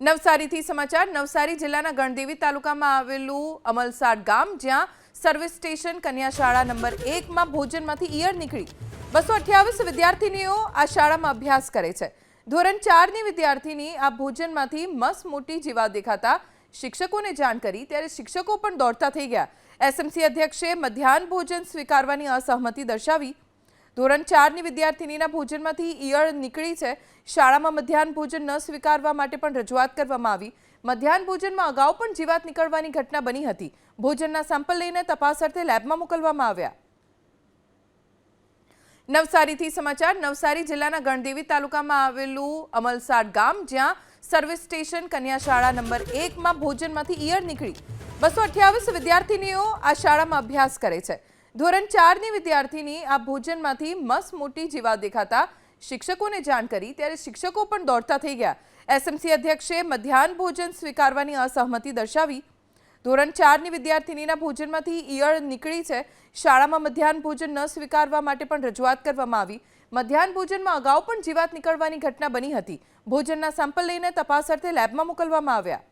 નવસારીથી સમાચાર નવસારી જિલ્લાના ગણદેવી તાલુકામાં આવેલું અમલસાડ ગામ જ્યાં સર્વિસ સ્ટેશન કન્યા શાળા નંબર 1 માં ભોજનમાંથી ઈયળ નીકળી 228 વિદ્યાર્થીનીઓ આ શાળામાં અભ્યાસ કરે છે। ધોરણ 4 ની વિદ્યાર્થીની આ ભોજનમાંથી મસ મોટી જીવાત દેખાતા શિક્ષકોને જાણ કરી ત્યારે શિક્ષકો પણ દોડતા થઈ ગયા। એસએમસી અધ્યક્ષે મધ્યાહન ભોજન સ્વીકારવાની અસહમતિ દર્શાવી। ધોરણ 4 ની વિદ્યાર્થીનીના ભોજનમાંથી ઈયળ નીકળી છે। શાળામાં મધ્યાહન ભોજન ન સ્વીકારવા માટે પણ રજૂઆત કરવામાં આવી। મધ્યાહન ભોજનમાં અગાઉ પણ જીવાત નીકળવાની ઘટના બની હતી। ભોજનના સેમ્પલ લઈને તપાસ અર્થે લેબમાં મોકલવામાં આવ્યા। નવસારીથી સમાચાર નવસારી જિલ્લાના ગણદેવી તાલુકામાં આવેલું અમલસાડ ગામ જ્યાં સર્વિસ સ્ટેશન કન્યા શાળા નંબર 1 માં ભોજનમાંથી ઈયળ નીકળી 228 વિદ્યાર્થીનીઓ આ શાળામાં અભ્યાસ કરે છે। ધોરણ 4 ની વિદ્યાર્થીની આ ભોજનમાંથી મસ મોટી જીવાત દેખાતા શિક્ષકોને જાણ કરી ત્યારે શિક્ષકો પણ દોડતા થઈ ગયા। એસએમસી અધ્યક્ષે મધ્યાહન ભોજન સ્વીકારવાની અસહમતિ દર્શાવી। ધોરણ 4 ની વિદ્યાર્થીનીના ભોજનમાંથી ઈયળ નીકળી છે। શાળામાં મધ્યાહન ભોજન ન સ્વીકારવા માટે પણ રજૂઆત કરવામાં આવી। મધ્યાહન ભોજનમાં અગાઉ પણ જીવાત નીકળવાની ઘટના બની હતી। ભોજનના સેમ્પલ લઈને તપાસ અર્થે લેબમાં મોકલવામાં આવ્યા।